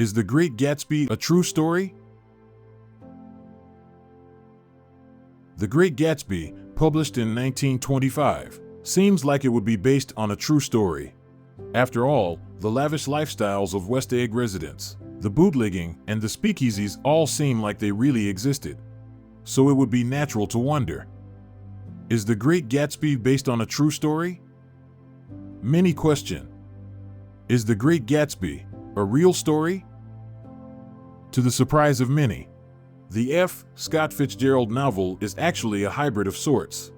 Is The Great Gatsby a true story? The Great Gatsby, published in 1925, seems like it would be based on a true story. After all, the lavish lifestyles of West Egg residents, the bootlegging, and the speakeasies all seem like they really existed. So it would be natural to wonder, is The Great Gatsby based on a true story? Many question, is The Great Gatsby a real story? To the surprise of many, the F. Scott Fitzgerald novel is actually a hybrid of sorts.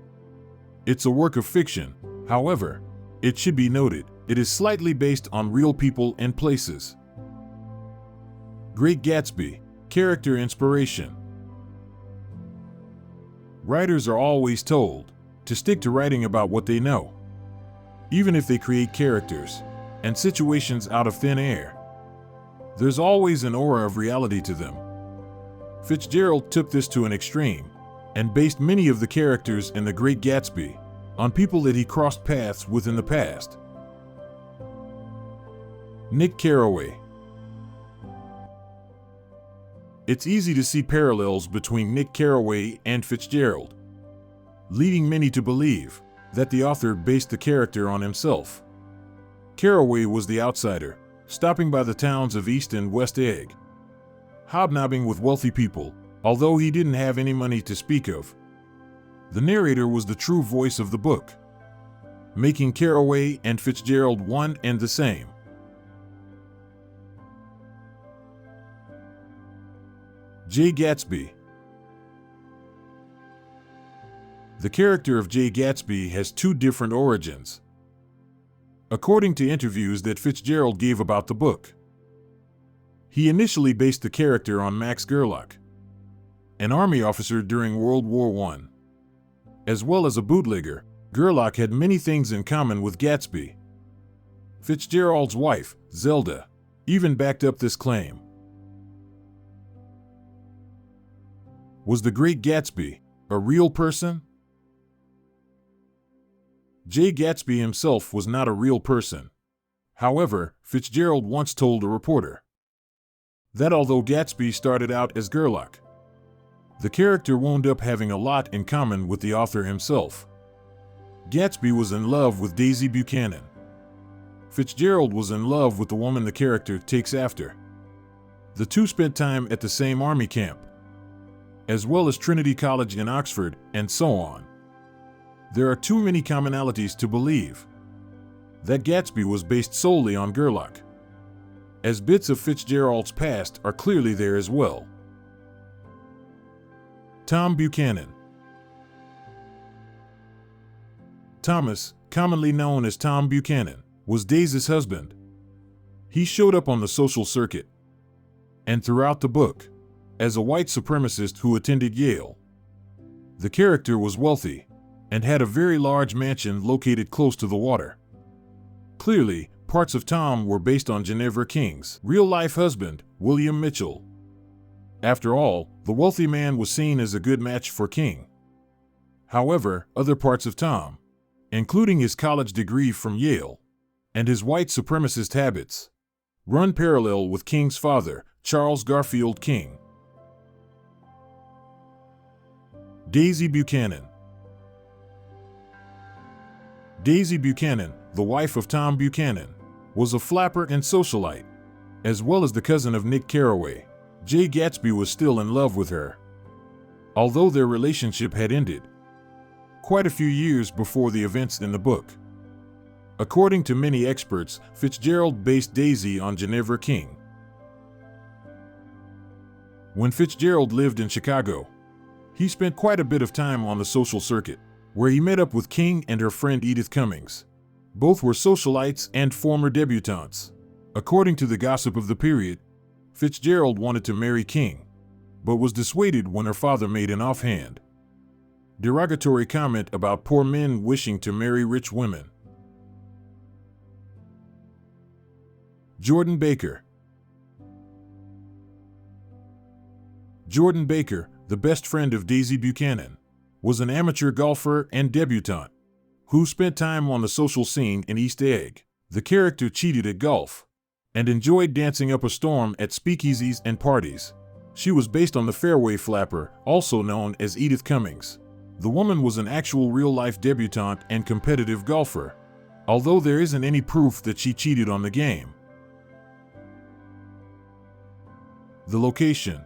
It's a work of fiction, however, it should be noted, it is slightly based on real people and places. Great Gatsby, character inspiration. Writers are always told to stick to writing about what they know, even if they create characters and situations out of thin air. There's always an aura of reality to them. Fitzgerald took this to an extreme and based many of the characters in The Great Gatsby on people that he crossed paths with in the past. Nick Carraway. It's easy to see parallels between Nick Carraway and Fitzgerald, leading many to believe that the author based the character on himself. Carraway was the outsider, stopping by the towns of East and West Egg, hobnobbing with wealthy people, although he didn't have any money to speak of. The narrator was the true voice of the book, making Carraway and Fitzgerald one and the same. J. Gatsby. The character of J. Gatsby has two different origins, according to interviews that Fitzgerald gave about the book. He initially based the character on Max Gerlach, an army officer during World War I. As well as a bootlegger, Gerlach had many things in common with Gatsby. Fitzgerald's wife, Zelda, even backed up this claim. Was The Great Gatsby a real person? J. Gatsby himself was not a real person. However, Fitzgerald once told a reporter that although Gatsby started out as Gerlach, the character wound up having a lot in common with the author himself. Gatsby was in love with Daisy Buchanan. Fitzgerald was in love with the woman the character takes after. The two spent time at the same army camp, as well as Trinity College in Oxford, and so on. There are too many commonalities to believe that Gatsby was based solely on Gerlach, as bits of Fitzgerald's past are clearly there as well. Tom Buchanan. Thomas, commonly known as Tom Buchanan, was Daisy's husband. He showed up on the social circuit and throughout the book as a white supremacist who attended Yale. The character was wealthy and had a very large mansion located close to the water. Clearly, parts of Tom were based on Ginevra King's real-life husband, William Mitchell. After all, the wealthy man was seen as a good match for King. However, other parts of Tom, including his college degree from Yale and his white supremacist habits, run parallel with King's father, Charles Garfield King. Daisy Buchanan. Daisy Buchanan, the wife of Tom Buchanan, was a flapper and socialite, as well as the cousin of Nick Carraway. J. Gatsby was still in love with her, although their relationship had ended quite a few years before the events in the book. According to many experts, Fitzgerald based Daisy on Ginevra King. When Fitzgerald lived in Chicago, he spent quite a bit of time on the social circuit, where he met up with King and her friend Edith Cummings. Both were socialites and former debutantes. According to the gossip of the period, Fitzgerald wanted to marry King, but was dissuaded when her father made an offhand, derogatory comment about poor men wishing to marry rich women. Jordan Baker. Jordan Baker, the best friend of Daisy Buchanan, was an amateur golfer and debutante who spent time on the social scene in East Egg. The character cheated at golf, and enjoyed dancing up a storm at speakeasies and parties. She was based on the fairway flapper, also known as Edith Cummings. The woman was an actual real-life debutante and competitive golfer, although there isn't any proof that she cheated on the game. The location.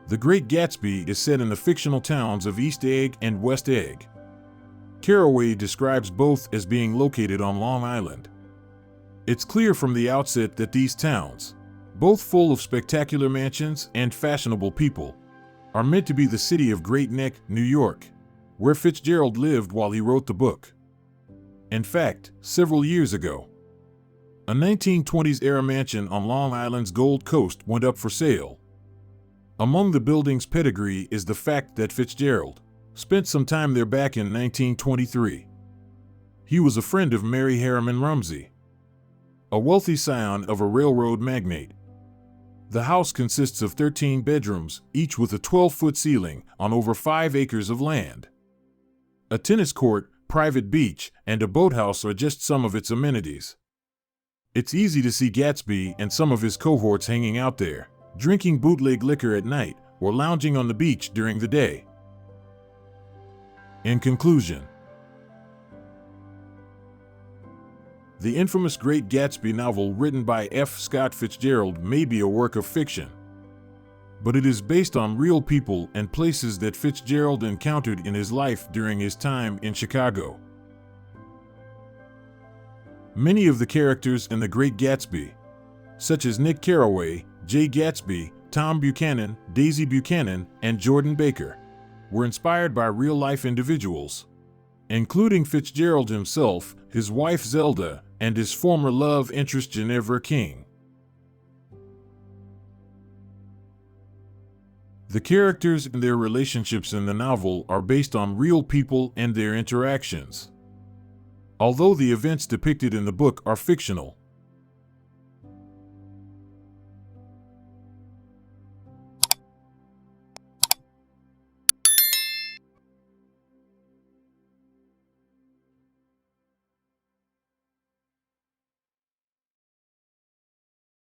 The Great Gatsby is set in the fictional towns of East Egg and West Egg. Carraway describes both as being located on Long Island. It's clear from the outset that these towns, both full of spectacular mansions and fashionable people, are meant to be the city of Great Neck, New York, where Fitzgerald lived while he wrote the book. In fact, several years ago, a 1920s-era mansion on Long Island's Gold Coast went up for sale. Among the building's pedigree is the fact that Fitzgerald spent some time there back in 1923. He was a friend of Mary Harriman Rumsey, a wealthy scion of a railroad magnate. The house consists of 13 bedrooms, each with a 12-foot ceiling, on over 5 acres of land. A tennis court, private beach, and a boathouse are just some of its amenities. It's easy to see Gatsby and some of his cohorts hanging out there, drinking bootleg liquor at night or lounging on the beach during the day. In conclusion, the infamous Great Gatsby novel written by F. Scott Fitzgerald may be a work of fiction, but it is based on real people and places that Fitzgerald encountered in his life during his time in Chicago. Many of the characters in The Great Gatsby, such as Nick Carraway, Jay Gatsby, Tom Buchanan, Daisy Buchanan, and Jordan Baker, were inspired by real-life individuals, including Fitzgerald himself, his wife Zelda, and his former love interest Ginevra King. The characters and their relationships in the novel are based on real people and their interactions. Although the events depicted in the book are fictional,